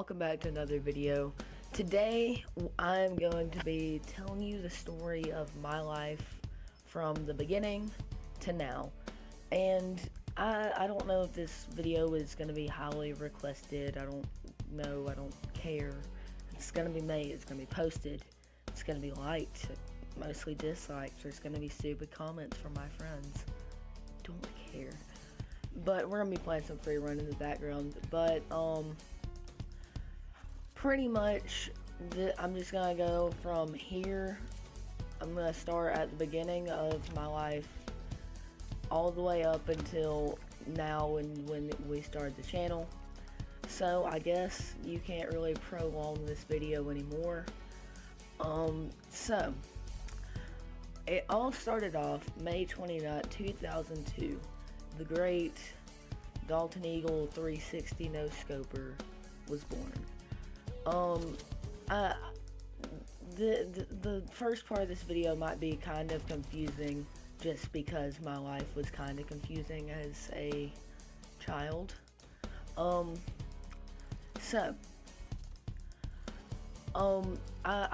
welcome back to another video. Today I'm going to be telling you the story of my life from the beginning to now. And I don't know if this video is going to be highly requested. I don't know, I don't care. It's going to be made, it's going to be posted, it's going to be liked, mostly disliked. There's going to be stupid comments from my friends. Don't care. But we're going to be playing some free run in the background. But pretty much I'm just going to go from here. I'm going to start at the beginning of my life all the way up until now when we started the channel. So I guess you can't really prolong this video anymore. So it all started off May 29th, 2002. The great Dalton Eagle 360 no-scoper was born. The first part of this video might be kind of confusing just because my life was kind of confusing as a child. I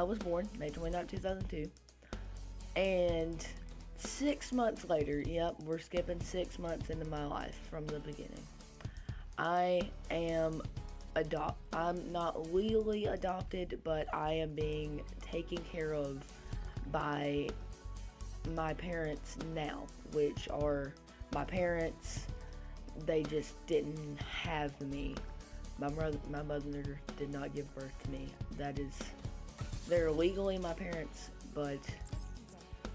was born May 29th, 2002, and 6 months later, yep, we're skipping 6 months into my life from the beginning. I'm not legally adopted, but I am being taken care of by my parents now, which are my parents. They just didn't have me. My mother did not give birth to me. They're legally my parents, but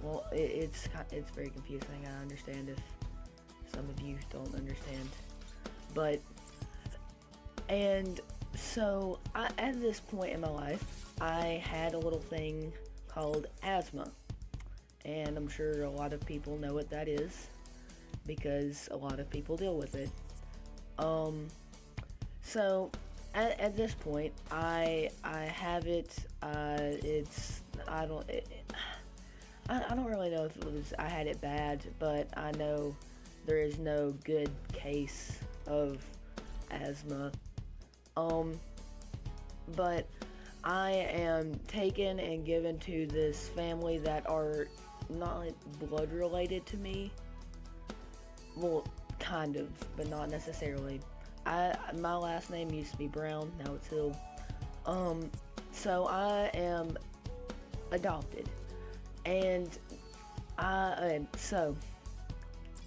well, it's very confusing. I understand if some of you don't understand, and so at this point in my life, I had a little thing called asthma, and I'm sure a lot of people know what that is because a lot of people deal with it. So at this point, I have it. I don't really know if I had it bad, but I know there is no good case of asthma. But I am taken and given to this family that are not blood related to me. Well, kind of, but not necessarily. My last name used to be Brown, now it's Hill. So I am adopted. And so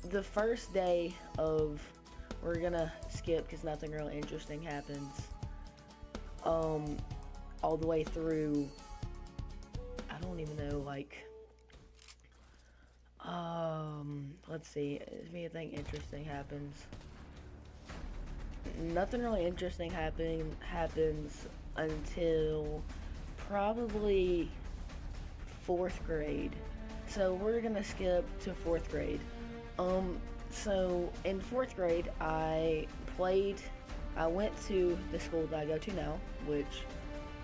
the first day of, we're gonna skip because nothing really interesting happens, all the way through, I don't even know, like, let's see, if anything interesting happens. Nothing really interesting happens until probably 4th grade. So we're gonna skip to 4th grade. So in 4th grade, I went to the school that I go to now, which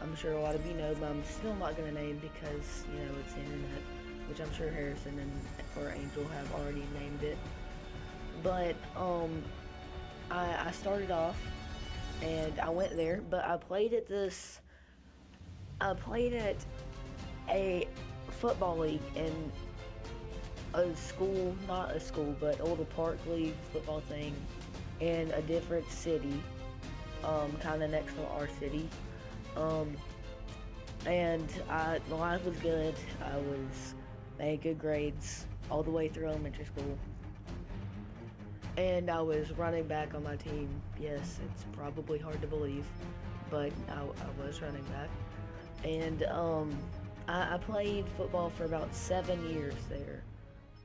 I'm sure a lot of you know, but I'm still not gonna name because, you know, it's the internet, which I'm sure Harrison or Angel have already named it. But I started off and I went there, but I played at a football league in a school, not a school, but a little park league football thing in a different city, kind of next to our city. And the life was good. I was making good grades all the way through elementary school. And I was running back on my team. Yes, it's probably hard to believe, but I was running back. And I played football for about 7 years there.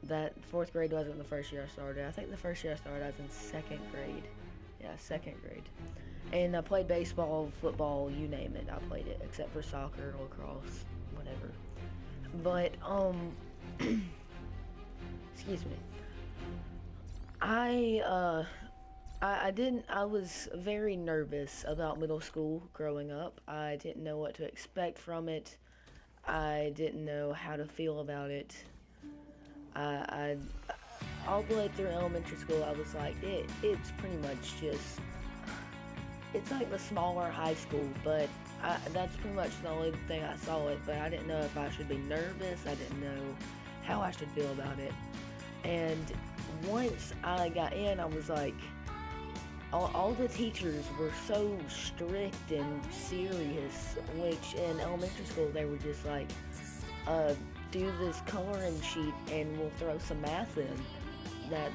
That 4th grade wasn't the first year I started. I think the first year I started I was in 2nd grade. Yeah, 2nd grade. And I played baseball, football, you name it, I played it, except for soccer, lacrosse, whatever. But excuse me. I was very nervous about middle school growing up. I didn't know what to expect from it. I didn't know how to feel about it. All the way through elementary school, I was like, it's pretty much just it's like the smaller high school, but that's pretty much the only thing I saw it. But I didn't know if I should be nervous. I didn't know how I should feel about it. And once I got in, I was like, all the teachers were so strict and serious, which in elementary school they were just like, do this coloring sheet and we'll throw some math in.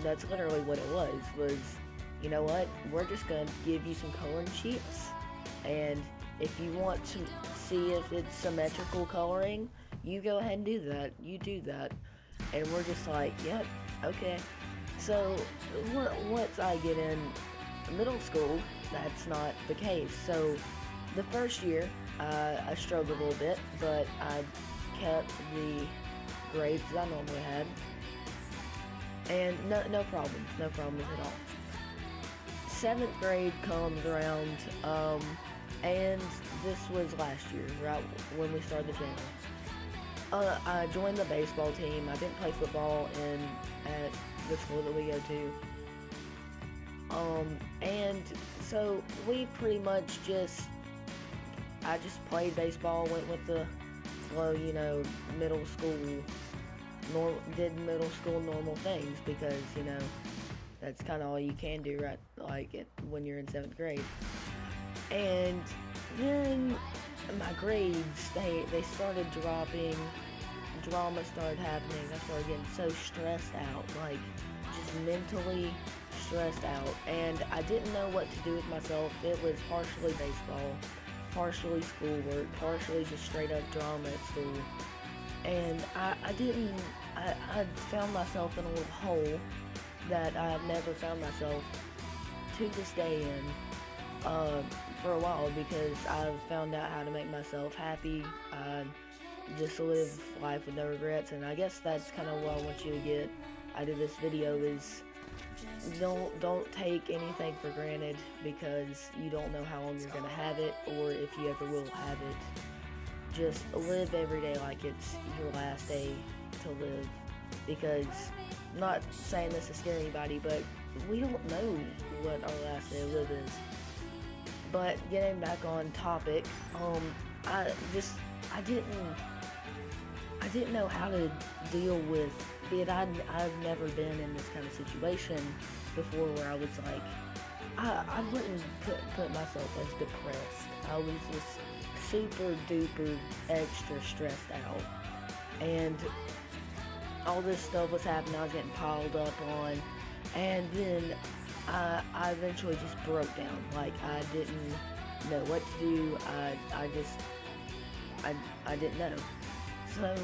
That's literally what it was, you know what, we're just gonna give you some coloring sheets, and if you want to see if it's symmetrical coloring, you go ahead and do that. You do that. And we're just like, yep, okay. So once I get in middle school, that's not the case. So the first year, I struggled a little bit, but I kept the grades I normally had, and no problems at all. 7th grade comes around, and this was last year, right when we started the channel. I joined the baseball team. I didn't play football at the school that we go to. And so we pretty much I just played baseball, went with the flow, middle school, did middle school normal things, because, that's kind of all you can do, right, when you're in 7th grade. And then my grades, they started dropping, drama started happening, I started getting so stressed out, just mentally stressed out, and I didn't know what to do with myself. It was partially baseball, partially schoolwork, partially just straight up drama at school, and I found myself in a little hole that I've never found myself to this day in for a while, because I've found out how to make myself happy, just live life with no regrets. And I guess that's kind of what I want you to get out of this video is don't take anything for granted, because you don't know how long you're gonna have it, or if you ever will have it. Just live every day like it's your last day to live, because I'm not saying this to scare anybody, but we don't know what our last day to live is. But getting back on topic, I didn't know how to deal with it. I've never been in this kind of situation before where I was like, I wouldn't put myself as depressed. I was just super duper extra stressed out, and all this stuff was happening. I was getting piled up on, and then I eventually just broke down. I didn't know what to do. I didn't know. So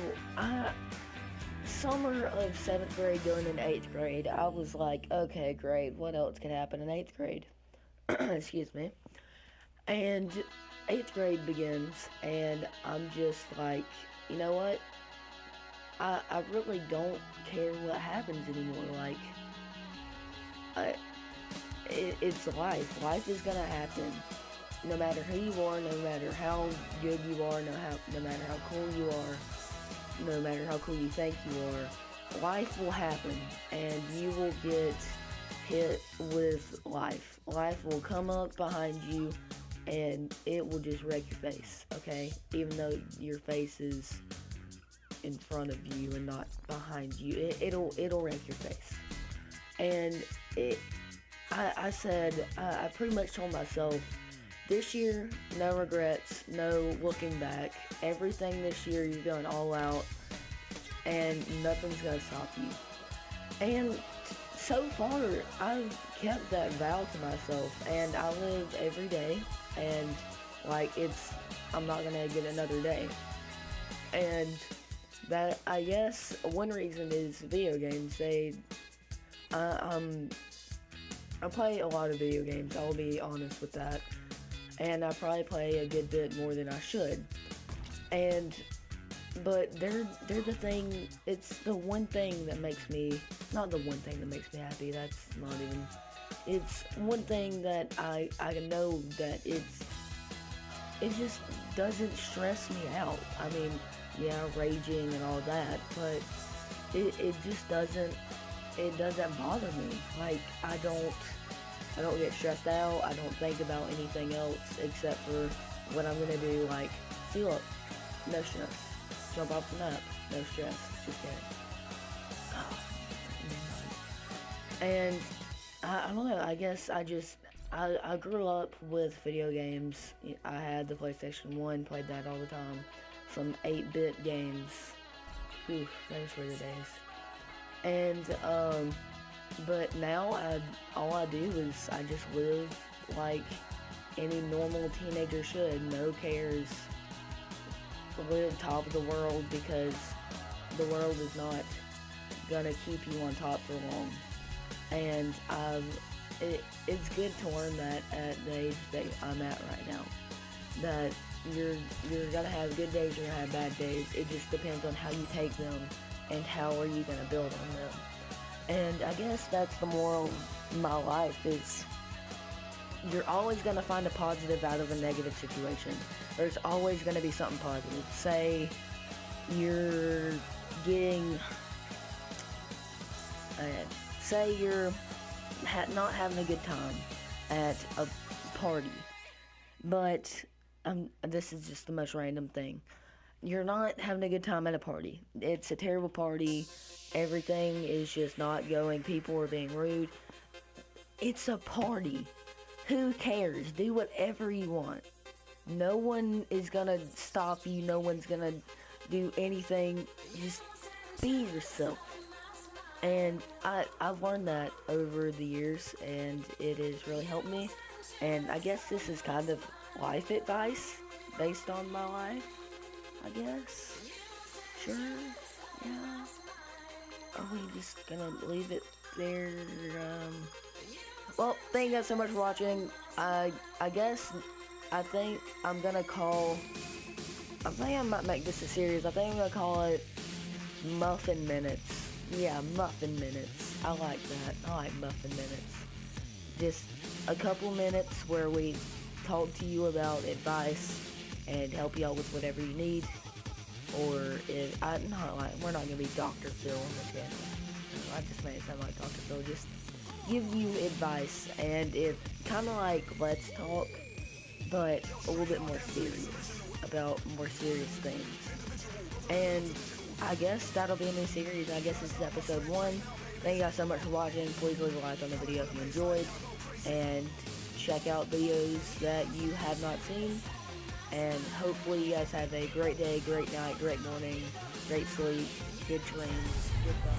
summer of 7th grade going into 8th grade, I was like, okay, great, what else can happen in 8th grade? Excuse me. And 8th grade begins, and I'm just like, you know what? I really don't care what happens anymore. It's life. Life is gonna happen. No matter who you are, no matter how good you are, no matter how cool you are, no matter how cool you think you are, life will happen, and you will get hit with life. Life will come up behind you, and it will just wreck your face, okay? Even though your face is in front of you and not behind you, it'll wreck your face. And I said, I pretty much told myself, this year, no regrets, no looking back. Everything this year, you're going all out, and nothing's going to stop you. And so far, I've kept that vow to myself, and I live every day, and I'm not going to get another day. And that, I guess, one reason is video games. I play a lot of video games, I'll be honest with that. And I probably play a good bit more than I should. But they're the thing, it's the one thing that makes me, not the one thing that makes me happy, that's not even, it's one thing that I know that it just doesn't stress me out. I mean, yeah, raging and all that, but it just doesn't bother me. I don't get stressed out. I don't think about anything else except for what I'm gonna do. Like, see, look, no stress. Jump off the map, no stress. Just kidding. And I don't know. I guess I grew up with video games. I had the PlayStation 1, played that all the time. Some 8-bit games. Oof, those were the days. And but now all I do is I just live like any normal teenager should. No cares. Live top of the world, because the world is not gonna keep you on top for long. And it's good to learn that at the age that I'm at right now. That you're gonna have good days, you're gonna have bad days. It just depends on how you take them and how are you gonna build on them. And I guess that's the moral of my life, is you're always gonna find a positive out of a negative situation. There's always gonna be something positive. Say you're getting, say you're not having a good time at a party, but this is just the most random thing. You're not having a good time at a party. It's a terrible party. Everything is just not going. People are being rude. It's a party. Who cares? Do whatever you want. No one is gonna stop you. No one's gonna do anything. Just be yourself. And I've learned that over the years, and it has really helped me. And I guess this is kind of life advice based on my life, I guess. Sure, yeah. Are we just gonna leave it there? Well, thank you guys so much for watching. I think I'm gonna call, I think I might make this a series. I think I'm gonna call it Muffin Minutes. Yeah, Muffin Minutes. I like that. I like Muffin Minutes. Just a couple minutes where we talk to you about advice and help you out with whatever you need. Or if we're not gonna be Dr. Phil on the channel. I just made it sound like Dr. Phil. Just give you advice, and if kind of like Let's Talk, but a little bit more serious about more serious things. And I guess that'll be a new series. I guess this is episode 1. Thank you guys so much for watching. Please leave a like on the video if you enjoyed, and check out videos that you have not seen. And hopefully you guys have a great day, great night, great morning, great sleep, good dreams. Goodbye.